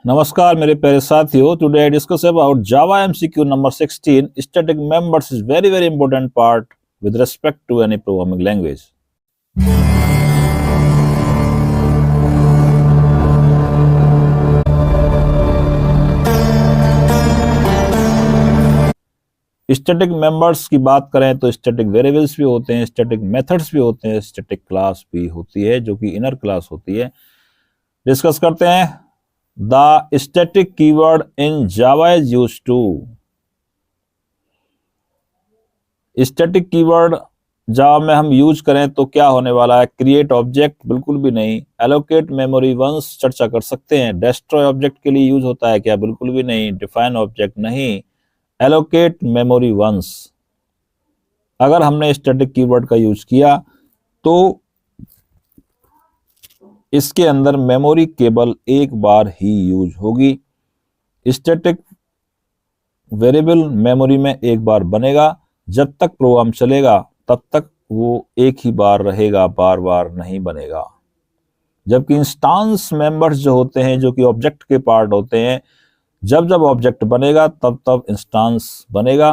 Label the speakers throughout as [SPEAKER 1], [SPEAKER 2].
[SPEAKER 1] नमस्कार मेरे प्यारे साथियों, today I discuss about Java MCQ number 16. Static members is very important part with respect to any programming language. Static members की बात करें तो स्टैटिक वेरिएबल्स भी होते हैं, स्टैटिक मेथड्स भी होते हैं, स्टैटिक क्लास भी होती है जो कि इनर क्लास होती है. डिस्कस करते हैं. The static keyword in Java is used to. Static keyword Java में हम यूज करें तो क्या होने वाला है? क्रिएट ऑब्जेक्ट बिल्कुल भी नहीं. एलोकेट मेमोरी वंस चर्चा कर सकते हैं. डिस्ट्रॉय ऑब्जेक्ट के लिए यूज होता है क्या? बिल्कुल भी नहीं. डिफाइन ऑब्जेक्ट नहीं. Allocate memory once. अगर हमने स्टैटिक कीवर्ड का यूज किया तो इसके अंदर मेमोरी केवल एक बार ही यूज होगी. स्टैटिक वेरिएबल मेमोरी में एक बार बनेगा. जब तक प्रोग्राम चलेगा तब तक वो एक ही बार रहेगा, बार बार नहीं बनेगा. जबकि इंस्टांस मेंबर्स जो होते हैं, जो कि ऑब्जेक्ट के पार्ट होते हैं, जब जब ऑब्जेक्ट बनेगा तब तब इंस्टांस बनेगा,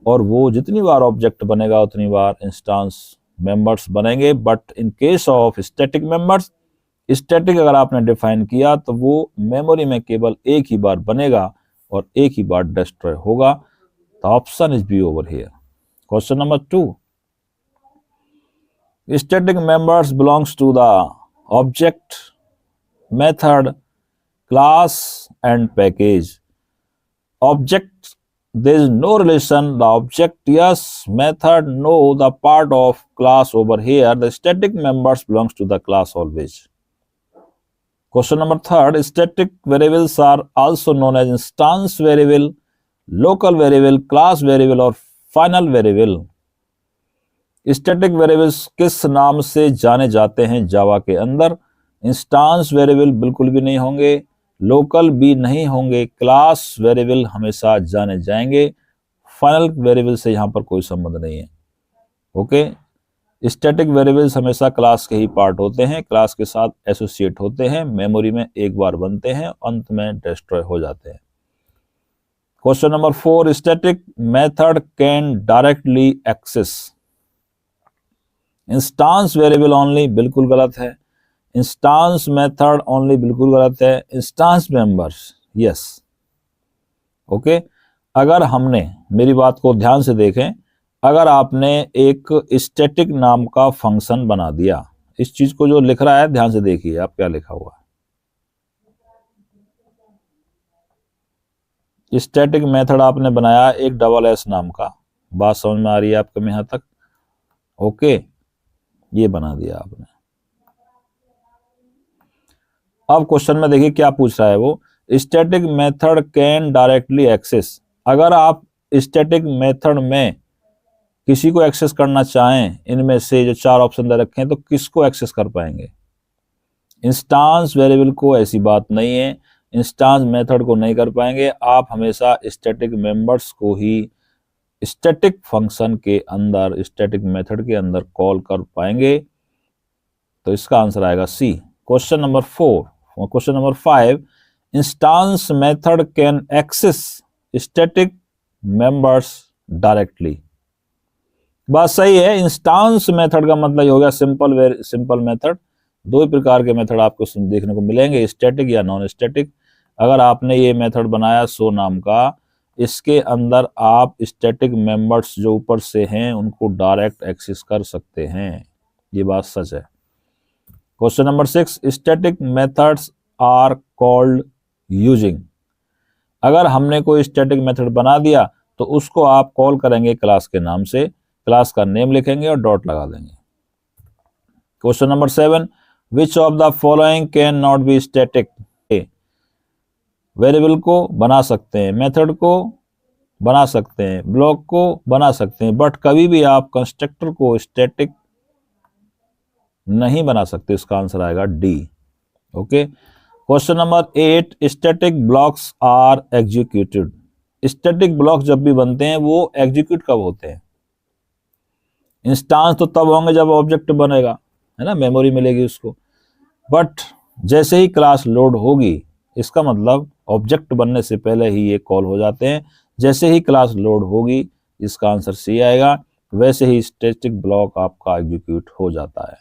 [SPEAKER 1] और वो जितनी बार ऑब्जेक्ट बनेगा उतनी बार इंस्टांस मेंबर्स बनेंगे. But in case of static members, static अगर आपने डिफाइन किया तो वो मेमोरी में केवल एक ही बार बनेगा और एक ही बार डिस्ट्रॉय होगा. The option is B over here. Question number 2. Static members belongs to the object, method, class and package. Object, there is no relation. The object yes, method no, the part of class over here. The static members belongs to the class always. Question number 3. Static variables are also known as instance variable, local variable, class variable और final variable. Static variables किस नाम से जाने जाते हैं जावा के अंदर? Instance variable बिल्कुल भी नहीं होंगे, लोकल भी नहीं होंगे, क्लास वेरिएबल हमेशा जाने जाएंगे, फाइनल वेरिएबल से यहाँ पर कोई संबंध नहीं है. ओके. स्टैटिक वेरिएबल्स हमेशा क्लास के ही पार्ट होते हैं, क्लास के साथ एसोसिएट होते हैं, मेमोरी में एक बार बनते हैं, अंत में डिस्ट्रॉय हो जाते हैं. Question number 4. Static method can directly access instance variable only, बिल्कुल गलत है. इंस्टांस मेथड ओनली, बिल्कुल गलत है. Instance members, yes. ओके. अगर हमने, मेरी बात को ध्यान से देखें, अगर आपने एक स्टैटिक नाम का फंक्शन बना दिया, इस चीज को जो लिख रहा है ध्यान से देखिए आप क्या लिखा हुआ है. स्टैटिक मेथड आपने बनाया एक SS नाम का. बात समझ में आ रही है आपको यहां तक? ओके. ये बना दिया आपने. अब क्वेश्चन में देखिए क्या पूछ रहा है वो. Static method can directly access. अगर आप स्टैटिक मेथड में किसी को एक्सेस करना चाहें, इनमें से जो 4 ऑप्शन दे रखे हैं, तो किसको एक्सेस कर पाएंगे? इंस्टांस वेरिएबल को. ऐसी बात नहीं है. इंस्टांस मेथड को नहीं कर पाएंगे. आप हमेशा स्टैटिक मेंबर्स को ही स्टैटिक फंक्शन के अंदर, स्टैटिक मेथड के अंदर कॉल कर पाएंगे. तो इसका आंसर आएगा C. Question number 4. Question number 5. Instance method can access static members directly. बात सही है. इंस्टांस मेथड का मतलब हो गया सिंपल मेथड. 2 प्रकार के मेथड आपको देखने को मिलेंगे, स्टैटिक या नॉन स्टैटिक. अगर आपने ये मेथड बनाया सो नाम का, इसके अंदर आप स्टैटिक मेंबर्स जो ऊपर से हैं उनको डायरेक्ट एक्सेस कर सकते हैं. ये बात सच है. Question number 6. Static methods are called using. अगर हमने कोई स्टैटिक मेथड बना दिया तो उसको आप कॉल करेंगे क्लास के नाम से. क्लास का नेम लिखेंगे और डॉट लगा देंगे. Question number 7. Which of the following can not be static. Variable को बना सकते हैं, मेथड को बना सकते हैं, ब्लॉक को बना सकते हैं, बट कभी भी आप कंस्ट्रक्टर को स्टैटिक नहीं बना सकते. इसका आंसर आएगा D. Okay. Question number 8. Static blocks are executed. Static block जब भी बनते हैं वो एग्जीक्यूट कब होते हैं? इंस्टांस तो तब होंगे जब ऑब्जेक्ट बनेगा, है ना, मेमोरी मिलेगी उसको. बट जैसे ही क्लास लोड होगी इसका मतलब ऑब्जेक्ट बनने से पहले ही ये कॉल हो जाते हैं। जैसे ही क्लास लोड होगी, इसका आंसर सी आएगा, वैसे ही स्टैटिक ब्लॉक आपका एग्जीक्यूट हो जाता है।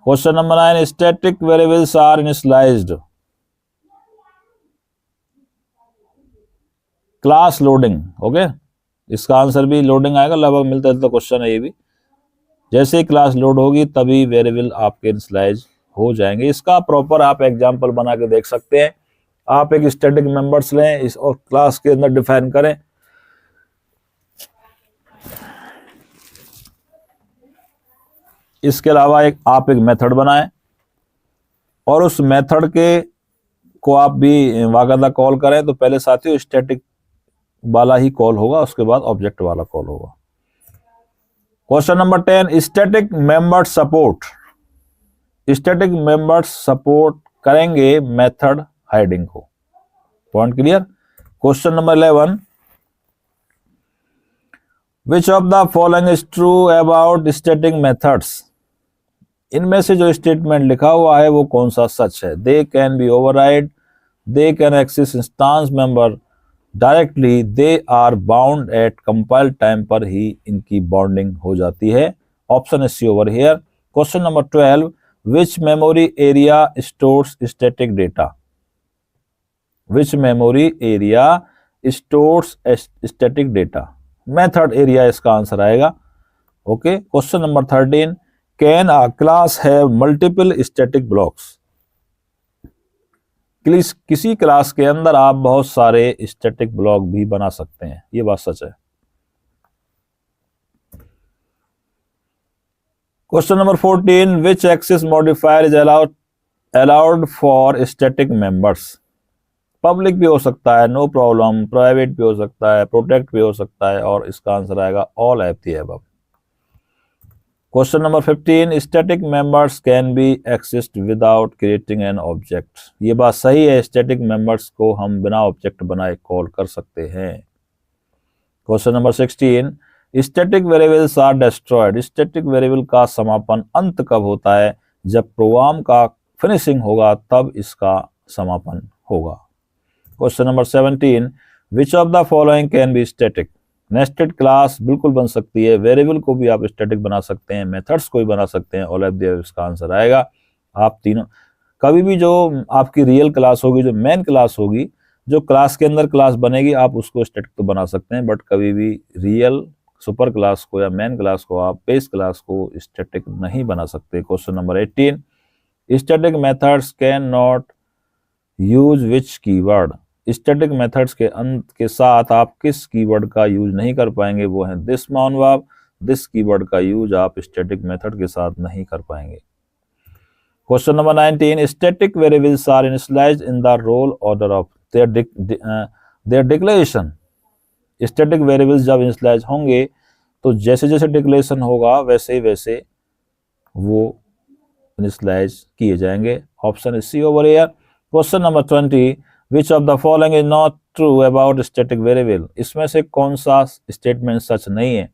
[SPEAKER 1] Question number 9, static variables are initialised. Class loading, okay, इसका आंसर भी लोडिंग आएगा, लगभग मिलता जुलता क्वेश्चन है ये भी। जैसे ही क्लास लोड होगी तभी वेरिएबल आपके इनिशियलाइज हो जाएंगे। इसका प्रॉपर आप एग्जांपल बना के देख सकते हैं। आप एक स्टैटिक मेंबर्स लें इस और क्लास के अंदर डिफाइन करें। इसके अलावा आप एक मेथड बनाएं और उस मेथड के को आप भी वाकायदा कॉल करें। तो पहले साथियों स्टैटिक वाला ही कॉल होगा, उसके बाद ऑब्जेक्ट वाला कॉल होगा। Question number 10, static members support. Static members support करेंगे मेथड हाइडिंग को। Point clear. Question number 11, which of the following is true about static methods. इनमें से जो स्टेटमेंट लिखा हुआ है वो कौन सा सच है। They can be override, they can access instance member directly, they are bound at compile time पर ही इनकी बाउंडिंग हो जाती है। Option is C over here. Question number 12, which memory area stores static data. Which memory area stores static data. Method area इसका answer आएगा। Okay. Question number 13, can a class have multiple static blocks. किसी class के अंदर आप बहुत सारे static block भी बना सकते हैं, ये बात सच है। Question number 14, which access modifier is allowed for static members. Public भी हो सकता है, नो प्रॉब्लम, प्राइवेट भी हो सकता है, प्रोटेक्ट भी हो सकता है, और इसका आंसर आएगा all of the above. Question number 15, static members can be accessed without creating an object. ये बात सही है, स्टैटिक मेंबर्स को हम बिना ऑब्जेक्ट बनाए कॉल कर सकते हैं। Question number 16, static variables are destroyed. Static variable का समापन अंत कब होता है। जब प्रोग्राम का फिनिशिंग होगा तब इसका समापन होगा। Question number 17, which of the following can be static. Nested class बिल्कुल बन सकती है, वेरिएबल को भी आप स्टैटिक बना सकते हैं, मेथड्स को भी बना सकते हैं, ऑल ऑफ द अबव इसका आंसर आएगा। आप तीनों कभी भी जो आपकी रियल क्लास होगी, जो मेन क्लास होगी, जो क्लास के अंदर क्लास बनेगी, आप उसको स्टैटिक तो बना सकते हैं, बट कभी भी रियल सुपर क्लास को या मेन क्लास को, आप बेस क्लास को स्टैटिक नहीं बना सकते। Question number 18, static methods can not use which keyword. Static methods के अंत के साथ आप किस कीवर्ड का यूज नहीं कर पाएंगे, वो है दिस माउन वर्ब। दिस कीवर्ड का यूज आप स्टैटिक मेथड के साथ नहीं कर पाएंगे। Question number 19, static variables are initialised in the role order of their declaration. Static variables जब इनिशियलाइज होंगे तो जैसे जैसे डिक्लेरेशन होगा वैसे वैसे वो इनिशियलाइज किए जाएंगे। Option is C over here. Question number 20, which of the following is not true about static variable. इसमें से कौन सा स्टेटमेंट सच नहीं है।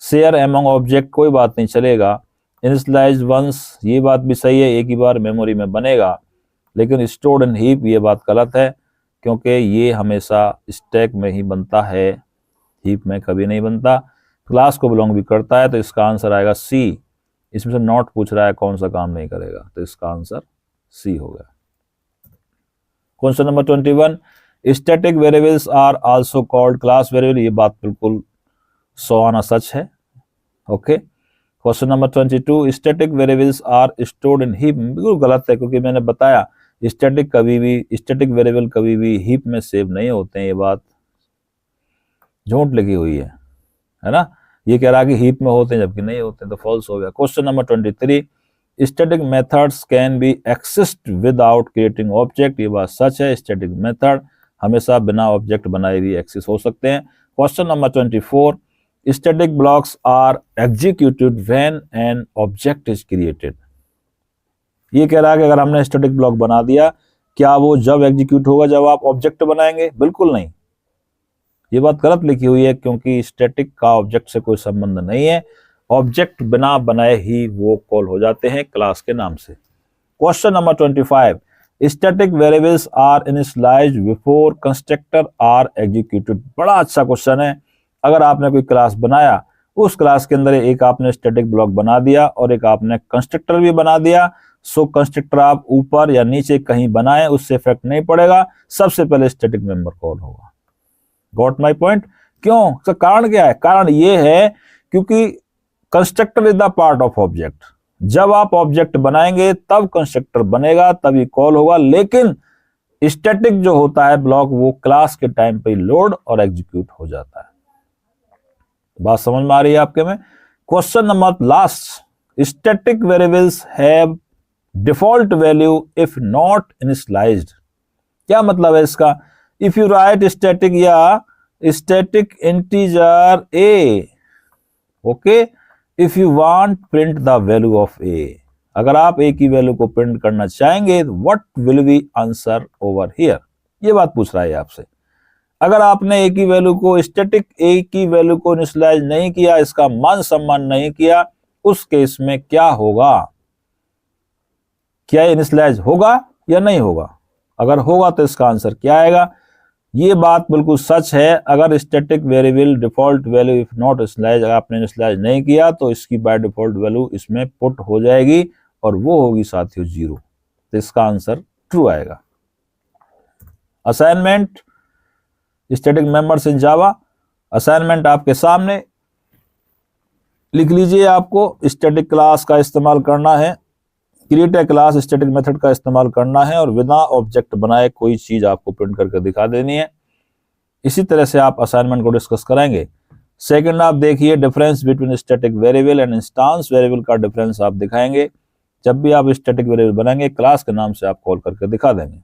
[SPEAKER 1] शेयर एमंग ऑब्जेक्ट, कोई बात नहीं चलेगा। इनिशियलाइज वंस, ये बात भी सही है, एक ही बार मेमोरी में बनेगा। लेकिन स्टोर्ड इन हीप, ये बात गलत है, क्योंकि ये हमेशा स्टैक में ही बनता है, हीप में कभी नहीं बनता। क्लास को बिलोंग भी करता है, तो इसका आंसर आएगा सी। इसमें से नॉट पूछ रहा है कौन सा काम नहीं करेगा, तो इसका आंसर सी हो गया। Question number 21, static variables are also called class variable. ये बात बिल्कुल 100 आना सच है। Okay. Question number 22, static variables are stored in heap. बिल्कुल गलत है, क्योंकि मैंने बताया स्टैटिक वेरिएबल कभी भी हीप में सेव नहीं होते हैं। ये बात झूठ लिखी हुई है ना। ये कह रहा है कि हीप में होते हैं जबकि नहीं होते हैं, तो फॉल्स हो गया। Question number 23, static methods can be accessed without creating object. ये बात सच है, स्टैटिक मेथड हमेशा बिना ऑब्जेक्ट बनाए भी एक्सेस हो सकते हैं। Question number 24, static blocks are executed when an object is created. ये कह रहा है कि अगर हमने स्टैटिक ब्लॉक बना दिया, क्या वो जब एग्जीक्यूट होगा जब आप ऑब्जेक्ट बनाएंगे। बिल्कुल नहीं, ये बात गलत लिखी हुई है, क्योंकि स्टैटिक का ऑब्जेक्ट से कोई संबंध नहीं है। ऑब्जेक्ट बिना बनाए ही वो कॉल हो जाते हैं क्लास के नाम से। Question number 25, static variables are initialised before constructor are executed. बड़ा अच्छा क्वेश्चन है। अगर आपने कोई क्लास बनाया, उस क्लास के अंदर एक आपने स्टैटिक ब्लॉक बना दिया और एक आपने कंस्ट्रक्टर भी बना दिया, सो कंस्ट्रक्टर आप ऊपर या नीचे कहीं बनाए उससे इफेक्ट नहीं पड़ेगा, सबसे पहले स्टैटिक मेंबर कॉल होगा। Got my point? क्यों? तो कारण क्या है? कारण ये है क्योंकि constructor is the part of object. जब आप ऑब्जेक्ट बनाएंगे तब कंस्ट्रक्टर बनेगा, तभी कॉल होगा। लेकिन स्टैटिक जो होता है ब्लॉक, वो क्लास के टाइम पे लोड और एग्जीक्यूट हो जाता है। बात समझ में आ रही है आपके में? Question number last, static variables have default value if not initialized. क्या मतलब है इसका? इफ यू राइट स्टैटिक या static integer a, okay, if you want print the value of a, अगर आप ए की वैल्यू को प्रिंट करना चाहेंगे, what will be answer over here? ये बात पूछ रहा है आपसे। अगर आपने ए की वैल्यू को, स्टैटिक ए की वैल्यू को इनिशियलाइज नहीं किया, इसका मान सम्मान नहीं किया, उस केस में क्या होगा? क्या इनिशियलाइज होगा या नहीं होगा? अगर होगा तो इसका आंसर क्या आएगा? ये बात बिल्कुल सच है। अगर static variable default value if not initialise, अगर आपने इनिशियलाइज नहीं किया तो इसकी बाय डिफॉल्ट वैल्यू इसमें पुट हो जाएगी और वो होगी साथियों 0। तो इसका आंसर ट्रू आएगा। Assignment, static members in Java. Assignment आपके सामने, लिख लीजिए। आपको स्टैटिक क्लास का इस्तेमाल करना है, create a class static method का इस्तेमाल करना है और बिना ऑब्जेक्ट बनाए कोई चीज आपको प्रिंट करके दिखा देनी है। इसी तरह से आप असाइनमेंट को डिस्कस कराएंगे। सेकंड, आप देखिए difference between static variable and instance variable का डिफरेंस आप दिखाएंगे। जब भी आप स्टैटिक वेरिएबल बनाएंगे, क्लास के नाम से आप कॉल करके दिखा देंगे।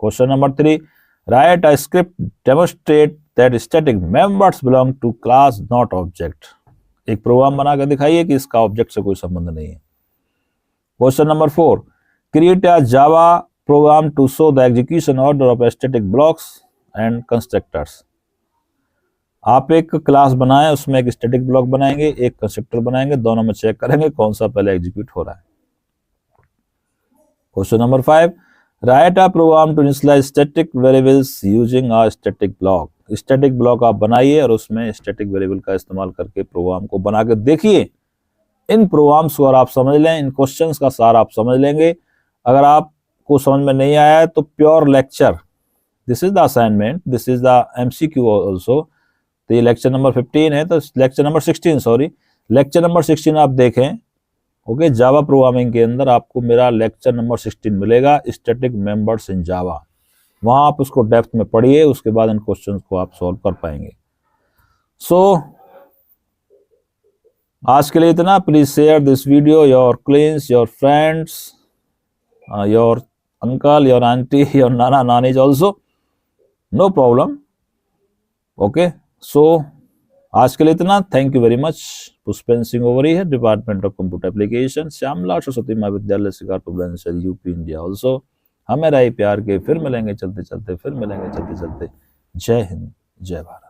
[SPEAKER 1] Question number 3, write a script demonstrate that static members belong to class not object. एक प्रोग्राम बना के दिखाइए कि इसका ऑब्जेक्ट से कोई संबंध नहीं है। Question number 4, create a Java program to show the execution order of static blocks and constructors. आप एक क्लास बनाएं, उसमें एक स्टैटिक ब्लॉक बनाएंगे, एक कंस्ट्रक्टर बनाएंगे, दोनों में चेक करेंगे कौन सा पहले एग्जीक्यूट हो रहा है। Question number 5, write a program to initialise static variables using a static block. Static block आप बनाइए और उसमें स्टैटिक वेरिएबल का इस्तेमाल करके प्रोग्राम को बना के देखिए। इन प्रोग्राम्स को अगर आप समझ लें, इन क्वेश्चंस का सार आप समझ लेंगे। अगर आपको समझ में नहीं आया है तो pure lecture, this is the assignment, this is the MCQ also. तो ये लेक्चर नंबर 15 है, तो lecture number 16 sorry, lecture number 16 आप देखें। ओके, जावा प्रोग्रामिंग के अंदर आपको मेरा लेक्चर नंबर 16 मिलेगा, स्टैटिक मेंबर्स इन जावा। वहां आप उसको डेप्थ में पढ़िए, उसके बाद इन क्वेश्चंस को आप सॉल्व कर पाएंगे। सो आज के लिए इतना। Please share this video your cleans, your friends, your uncle, your aunty, your nana nanis also, no problem. Okay, so आज के लिए इतना। Thank you very much. Pushpen Singh ओवरी है, department of computer application, Shyamala Saraswati Mahavidyalaya Shikarpur, UP, India also. हमें रहे प्यार के, फिर मिलेंगे चलते चलते, फिर मिलेंगे चलते चलते। जय हिंद, जय भारत।